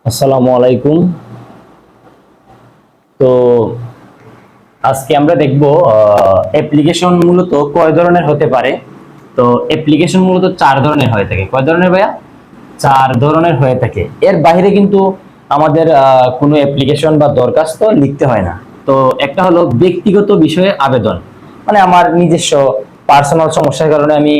আসসালামু আলাইকুম। তো আজকে আমরা দেখব অ্যাপ্লিকেশন মূলত কয় ধরনের হতে পারে। তো অ্যাপ্লিকেশন মূলত চার ধরনের হয়ে থাকে। কয় ধরনের ভাইয়া? চার ধরনের হয়ে থাকে। এর বাইরে কিন্তু আমাদের কোনো অ্যাপ্লিকেশন বা দরখাস্ত লিখতে হয় না। তো একটা হলো ব্যক্তিগত বিষয়ে আবেদন, মানে আমার নিজস্ব পার্সোনাল সমস্যার কারণে আমি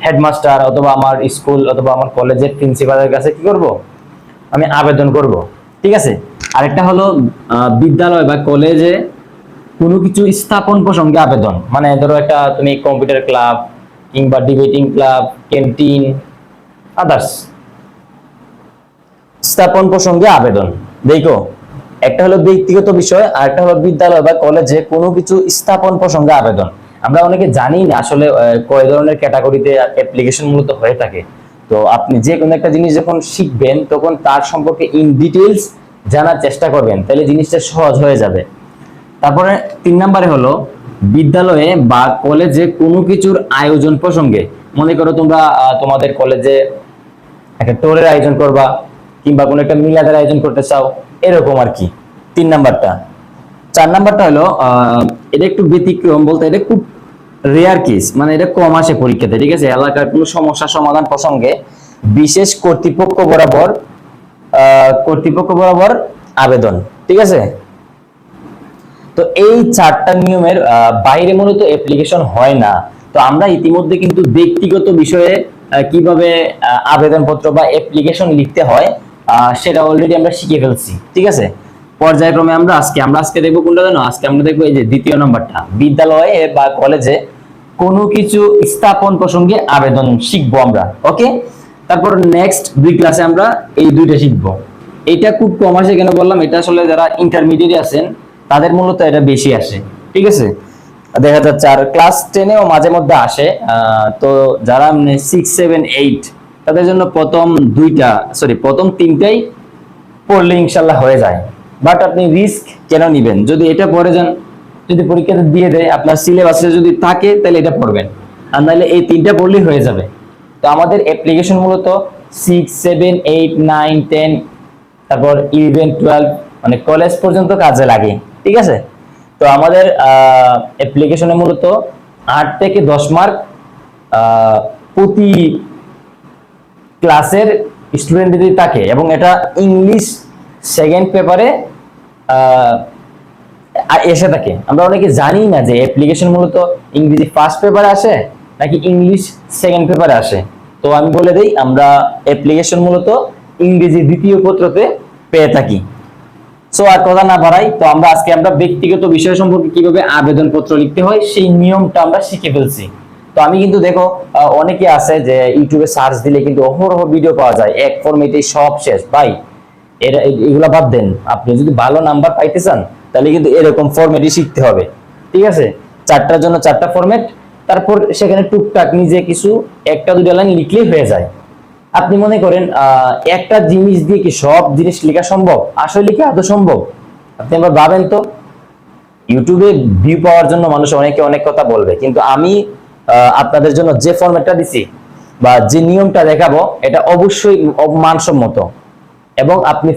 হেডমাস্টার অথবা আমার স্কুল অথবা আমার কলেজের প্রিন্সিপালের কাছে কি করব, আমি আবেদন করব। ঠিক আছে। আরেকটা হলো বিদ্যালয় বা কলেজে কোনো কিছু স্থাপন প্রসঙ্গে আবেদন, মানে ধরো একটা তুমি কম্পিউটার ক্লাব কিংবা ডিবেটিং ক্লাব, ক্যান্টিন, আদার্স স্থাপন প্রসঙ্গে আবেদন। দেখো, একটা হলো ব্যক্তিগত বিষয় আর একটা হলো বিদ্যালয় বা কলেজে কোনো কিছু স্থাপন প্রসঙ্গে আবেদন। আমরা অনেকে জানি না আসলে কয় ধরনের ক্যাটাগরিতে অ্যাপ্লিকেশন মূলত হয়ে থাকে। তো আপনি যে কোনো একটা জিনিস যখন শিখবেন তখন তার সম্পর্কে ইন ডিটেইলস জানার চেষ্টা করবেন, তাহলে জিনিসটা সহজ হয়ে যাবে। তারপরে 3 নম্বরে হলো বিদ্যালয়ে বা কলেজে কোনো কিছুর আয়োজন প্রসঙ্গে। মনে করো তোমরা তোমাদের কলেজে একটা টোরের আয়োজন করবা কিংবা কোনো একটা মিলাদের আয়োজন করতে চাও, এরকম আর কি 3 নাম্বারটা। 4 নাম্বারটা হলো এটা একটু ব্যতিক্রম, বলতে এটা খুব রেয়ার কেস, মানে এটা কম আসে পরীক্ষাতে। ঠিক আছে। এলাকার কোনো সমস্যা সমাধান প্রসঙ্গে বিশেষ কর্তৃপক্ষ বরাবর আবেদন। ঠিক আছে। তো এই চারটা নিয়মের বাইরে মূলত অ্যাপ্লিকেশন হয় না। তো আমরা ইতিমধ্যে কিন্তু ব্যক্তিগত বিষয়ে কিভাবে আবেদনপত্র বা অ্যাপ্লিকেশন লিখতে হয় সেটা অলরেডি আমরা শিখে ফেলছি। ঠিক আছে। পর্যায়ক্রমে আমরা আজকে দেখবো কোনটা জানো? আজকে আমরা দেখবো এই যে দ্বিতীয় নম্বরটা, বিদ্যালয়ে বা কলেজে কোনো কিছু স্থাপন প্রসঙ্গে আবেদন শিখবো আমরা। ওকে। তারপর নেক্সট 2 ক্লাসে আমরা এই দুইটা শিখবো। এটা খুব কম আসে, কেন বললাম? এটা আসলে যারা ইন্টারমিডিয়েট আছেন তাদের মূলত এটা বেশি আসে। ঠিক আছে। দেখা যাচ্ছে আর ক্লাস 10-এও মাঝে মধ্যে আসে। তো যারা 6, 7, 8 তাদের জন্য প্রথম 3টাই পড়লে ইনশাল্লাহ হয়ে যায়। বাট আপনি রিস্ক কেন নিবেন? যদি এটা পড়ে যান, যদি পরীক্ষাতে দিয়ে দেয়, আপনার সিলেবাসে যদি থাকে তাহলে এটা পড়বেন, আর নাহলে এই 3টা পড়লেই হয়ে যাবে। তো আমাদের অ্যাপ্লিকেশন মূলত 6, 7, 8, 9, 10 তারপর 11, 12 মানে কলেজ পর্যন্ত কাজে লাগে। ঠিক আছে। তো আমাদের অ্যাপ্লিকেশনে মূলত 8 থেকে 10 মার্ক প্রতি ক্লাসের স্টুডেন্ট যদি থাকে, এবং এটা ইংলিশ সেকেন্ড পেপারে এসে থাকে। আমরা অনেকে জানি না যে অ্যাপ্লিকেশন মূলত ইংরেজি ফার্স্ট পেপারে আসে নাকি ইংলিশ সেকেন্ড পেপারে আসে। তো আমি বলে দেই, আমরা অ্যাপ্লিকেশন মূলত ইংরেজি দ্বিতীয় পত্রতে পেয়ে থাকি। সো আর কথা না বাড়াই, তো আজকে আমরা ব্যক্তিগত বিষয় সম্পর্কে কিভাবে আবেদনপত্র লিখতে হয় সেই নিয়মটা আমরা শিখে ফেলছি। তো আমি কিন্তু দেখো, অনেকে আছে যে ইউটিউবে সার্চ দিলে কিন্তু অহরহ ভিডিও পাওয়া যায়, এক ফরম্যাটে সব শেষ। ভাই এগুলা বাদ দেন, আপনি যদি ভালো নাম্বার পাইতে চান তাহলে কিন্তু এরকম ফরম্যাটই শিখতে হবে। ঠিক আছে। 4টার জন্য 4টা ফরম্যাট, তারপর সেখানে টুকটাক নিজে কিছু 1টা 2টা লাইন লিখলেই হয়ে যায়। আপনি মনে করেন একটা জিনিস দিয়ে কি সব জিনিস লেখা সম্ভব? আসলে কি আদৌ সম্ভব? আপনি আবার ভাবেন তো। ইউটিউবে ভিউ পাওয়ার জন্য মানুষ অনেকে অনেক কথা বলবে, কিন্তু আমি আপনাদের জন্য যে ফরম্যাটটা দিছি বা যে নিয়মটা দেখাবো এটা অবশ্যই মানসম্মত, এবং আপনি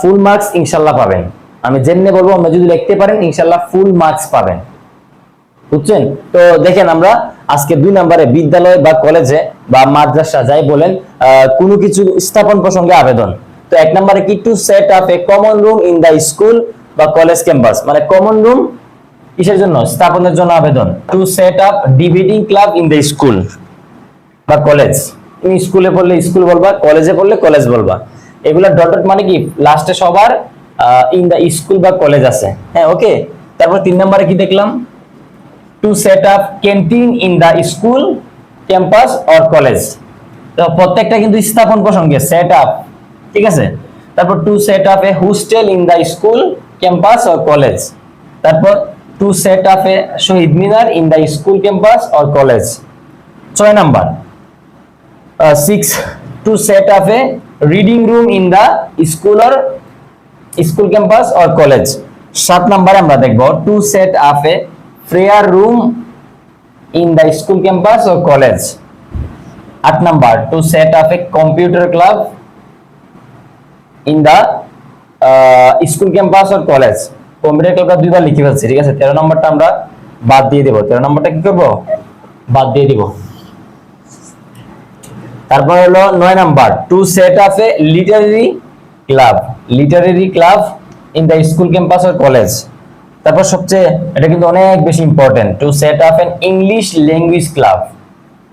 ফুল মার্কস ইনশাল্লাহ পাবেন। আমি যেমনি বলবো, আমরা যদি লিখতে পারেন ইনশাল্লাহ ফুল মার্কস পাবেন। বুঝছেন? তো দেখেন, আমরা আজকে 2 নম্বরে বিদ্যালয় বা কলেজে বা মাদ্রাসা যাই বলেন কোনো কিছু স্থাপন প্রসঙ্গে আবেদন। তো 1 নম্বরে কি? To set up a common room in the school বা কলেজ ক্যাম্পাস, মানে কমন রুম কিসের জন্য? স্থাপনের জন্য আবেদন। To set up debating club in the school বা কলেজ। তুমি স্কুলে পড়লে স্কুল বলবা, কলেজে পড়লে কলেজ বলবা। এগুলা ডট মানে কি লাস্টে সবার ইন দা স্কুল বা কলেজ আছে। হ্যাঁ, ওকে। তারপর 3 নম্বরে কি দেখলাম? To set up canteen in the school, campus or college. তো প্রত্যেকটা কিন্তু স্থাপন প্রসঙ্গে সেট আপ। ঠিক আছে। তারপর to set up a hostel in the school, campus or college. তারপর to set up a Shaheed Minar in the school, campus or college. 6 number 6 to set up a reading room in the school or school, campus or college. 7 নম্বরে আমরা দেখব to set up a prayer room in the school, campus or college. 8 number to set up a computer club in the school campus or college. Computer ক্লাবটা দুইবার লিখে ফেলছি, ঠিক আছে। 13 নম্বরটা আমরা বাদ দিয়ে দেব, 13 নম্বরটা কি করব, বাদ দিয়ে দিব। তারপর হলো 9 number, to set up a literary club, literary club in the school campus or college. তারপর সবচেয়ে এটা কিন্তু অনেক বেশি important, to set up an English language club,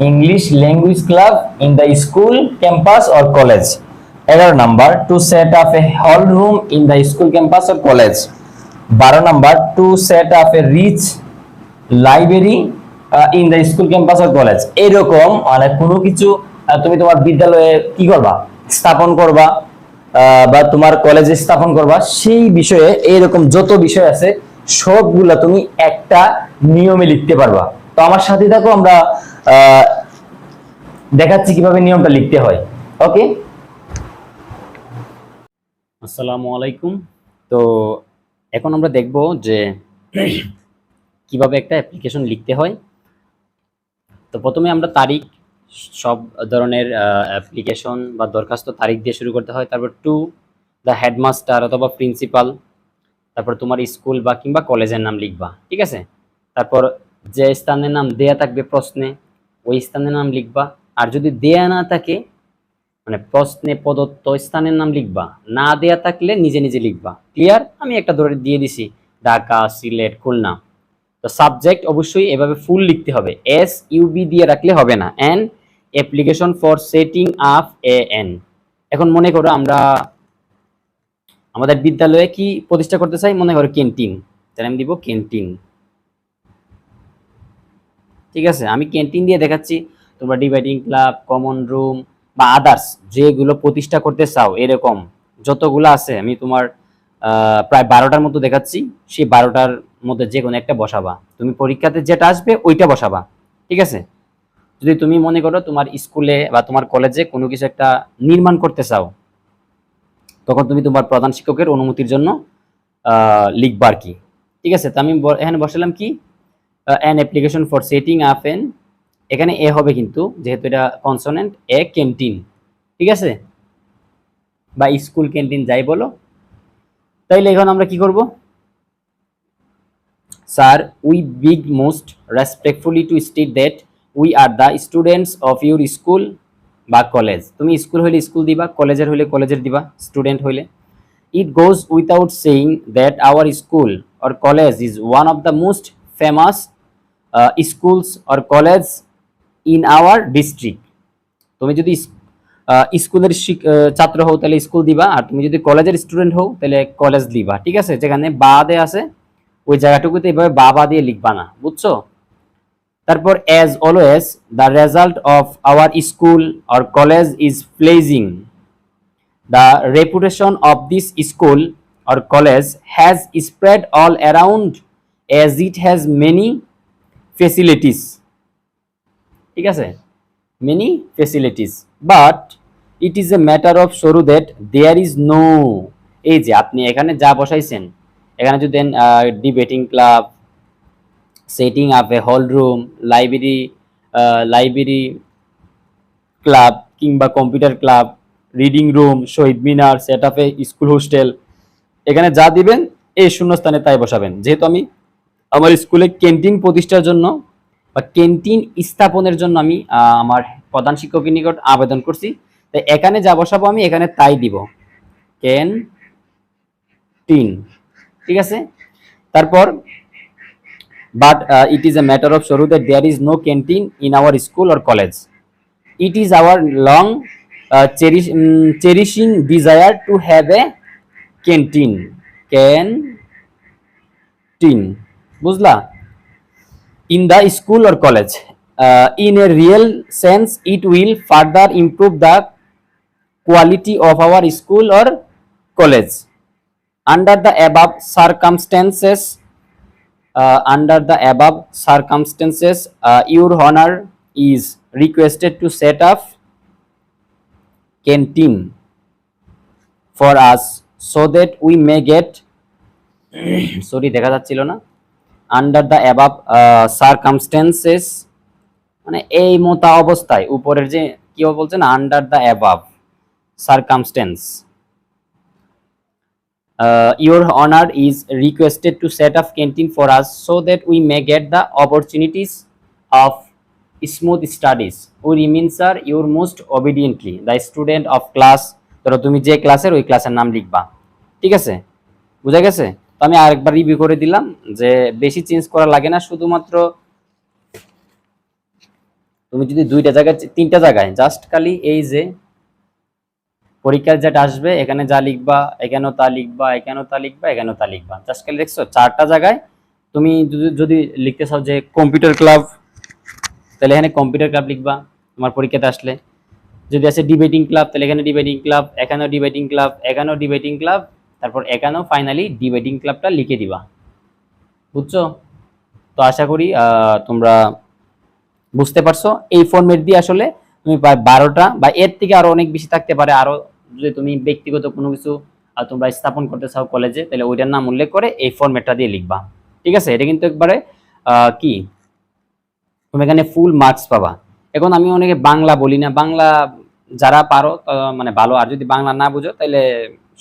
English language club in the school campus or college. 11 number, to set up a hall room in the school campus or college. 12 number, to set up a rich library in the school campus or college. এরকম মানে কোনো কিছু তুমি তোমার বিদ্যালয়ে কি করবা, স্থাপন করবা বা তোমার কলেজে স্থাপন করবা, সেই বিষয়ে এইরকম যত বিষয় আছে সবগুলা তুমি একটা নিয়মে লিখতে পারবা। তো আমার সাথে থাকো, আমরা দেখাচ্ছি কিভাবে নিয়মটা লিখতে হয়। ওকে, আসসালামু আলাইকুম। তো এখন আমরা দেখব যে কিভাবে একটা অ্যাপ্লিকেশন লিখতে হয়। তো প্রথমে আমরা তারিখ, সব ধরনের অ্যাপ্লিকেশন বা দরখাস্ত তারিখ দিয়ে শুরু করতে হয়। তারপর টু দ্য হেডমাস্টার অথবা প্রিন্সিপাল, তারপর তোমার স্কুল বা কিংবা কলেজের নাম লিখবা, ঠিক আছে। তারপর যে স্থানের নাম দেয়া থাকবে প্রশ্নে, ওই স্থানের নাম লিখবা। আর যদি দেয়া না থাকে, মানে প্রশ্নে প্রদত্ত স্থানের নাম লিখবা, না দেয়া থাকলে নিজে নিজে লিখবা। ক্লিয়ার? আমি একটা ধরে দিয়ে দিছি, ঢাকা, সিলেট, খুলনা। তো সাবজেক্ট অবশ্যই এভাবে ফুল লিখতে হবে, এস ইউবি দিয়ে রাখলে হবে না। And application for setting up a an. এখন মনে করো আমরা আমাদের বিদ্যালয়ে কি প্রতিষ্ঠা করতে চাই, মনে করো ক্যান্টিন, তাহলে আমি দিব ক্যান্টিন, ঠিক আছে। আমি ক্যান্টিন দিয়ে দেখাচ্ছি, তোমরা ডিভাইডিং ক্লাব, কমন রুম বা আদার্স যেগুলো প্রতিষ্ঠা করতে চাও, এরকম যতগুলো আছে আমি তোমার প্রায় 12টার মতো দেখাচ্ছি। সেই 12টার মধ্যে যে কোনো একটা বসাবা, তুমি পরীক্ষাতে যেটা আসবে ওইটা বসাবা, ঠিক আছে। যদি তুমি মনে করো তোমার স্কুলে বা তোমার কলেজে কোনো কিছু একটা নির্মাণ করতে চাও, তখন তুমি তোমার প্রধান শিক্ষকের অনুমতির জন্য লিখবা আর কি, ঠিক আছে। তো আমি এখানে বসালাম কি, an application for setting up N, এখানে এ হবে কিন্তু যেহেতু এটা কনসোনেন্ট, এ ক্যান্টিন, ঠিক আছে, বা স্কুল ক্যান্টিন যাই বলো। তাইলে এখন আমরা কি করব, sir we big most respectfully two state that we are the students of your school বা কলেজ। তুমি স্কুল হইলে স্কুল দিবা, কলেজের হইলে কলেজের দিবা, স্টুডেন্ট হইলে। It goes without saying that our school or college is one of the most famous schools or college in our district. তুমি যদি স্কুলের ছাত্র হও তাহলে স্কুল দিবা, আর তুমি যদি কলেজের স্টুডেন্ট হও তাহলে কলেজ দিবা, ঠিক আছে। যেখানে বা দে আছে ওই জায়গাটুকুতে এইভাবে বা দিয়ে লিখবা না, বুঝছো। তারপর as always the result of our school or college is pleasing. The reputation of this school or college has spread all around as it has many facilities. ঠিক আছে, many facilities, but it is a matter of sorrow that there is no, এই যে আপনি এখানে যা বসাইছেন, এখানে যদি দেন debating club, setting up a hall room, library club কিংবা কম্পিউটার ক্লাব, রিডিং রুম, শহীদ মিনার, সেট আপ এ স্কুল হোস্টেল, এখানে যা দিবেন এই শূন্যস্থানে তাই বসাবেন। যেহেতু আমি আমার স্কুলে ক্যান্টিন প্রতিষ্ঠার জন্য বা ক্যান্টিন স্থাপনের জন্য আমি আমার প্রধান শিক্ষকের নিকট আবেদন করছি, তাই এখানে যা বসাবো আমি এখানে তাই দিব, ক্যান্টিন, ঠিক আছে। তারপর but it is a matter of sorrow that there is no canteen in our school or college. It is our long cherishing desire to have a canteen. Canteen. বুঝলা? In the school or college. In a real sense, it will further improve the quality of our school or college. Under the above circumstances, your honor is requested to set up canteen for us so that we may get sorry দেখা যাচ্ছিল না, under the above circumstances, মানে এই মতো অবস্থায়, উপরের যে কি বলছেন under the above circumstance, Your honor is requested to set up canteen for us so that we may get the opportunities of smooth studies. We remain sir your most obediently the student of class, ধরো তুমি যে ক্লাসের ওই ক্লাসের নাম লিখবা, ঠিক আছে? বুঝা গেছে? তো আমি আরেকবার রিভিউ করে দিলাম যে বেশি চেঞ্জ করা লাগে না, শুধুমাত্র তুমি যদি দুইটা জায়গায় তিনটা জায়গায় জাস্ট খালি এই যে পরীক্ষার যেটা আসবে এখানে যা লিখবা, এখানেও তা লিখবা, এখানেও তা লিখবা, এখানেও তা লিখবা, জাস্ট খালি দেখছো চারটা জায়গায় তুমি যদি লিখতে চাও যে কম্পিউটার ক্লাব, তাহলে এখানে কম্পিউটার ক্লাব লিখবা তোমার পরীক্ষাতে আসলে। যদি আছে ডিবেটিং ক্লাব, তাহলে এখানে ডিবেটিং ক্লাব, এখানেও ডিবেটিং ক্লাব, এখানেও ডিবেটিং ক্লাব, তারপর এখানেও ফাইনালি ডিবেটিং ক্লাবটা লিখে দিবা। বুঝছো? তো আশা করি তোমরা বুঝতে পারছো। এই ফরম্যাট দিয়ে আসলে তুমি প্রায় 12টা বা এর থেকে আরো অনেক বেশি থাকতে পারে, আরো যদি তুমি ব্যক্তিগত কোনো কিছু তোমরা স্থাপন করতে চাও কলেজে, তাহলে ওইটার নাম উল্লেখ করে এই ফরম্যাটটা দিয়ে লিখবা, ঠিক আছে? এটা কিন্তু একবারে কি তুমি এখানে ফুল মার্কস পাবা। এখন আমি অনেকে বাংলা বলি না, বাংলা যারা পারো মানে ভালো, আর যদি বাংলা না বুঝো তাহলে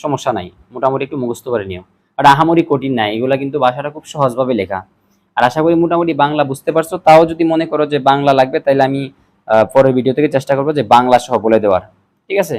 সমস্যা নাই, মোটামুটি একটু মুখস্থ করে নিও। আর আহামরি কঠিন নাই, এগুলা কিন্তু ভাষাটা খুব সহজভাবে লেখা। আর আশা করি মোটামুটি বাংলা বুঝতে পারছো। তাও যদি মনে করো যে বাংলা লাগবে, তাহলে আমি পরের ভিডিও থেকে চেষ্টা করবো যে বাংলা সহ বলে দেওয়ার, ঠিক আছে?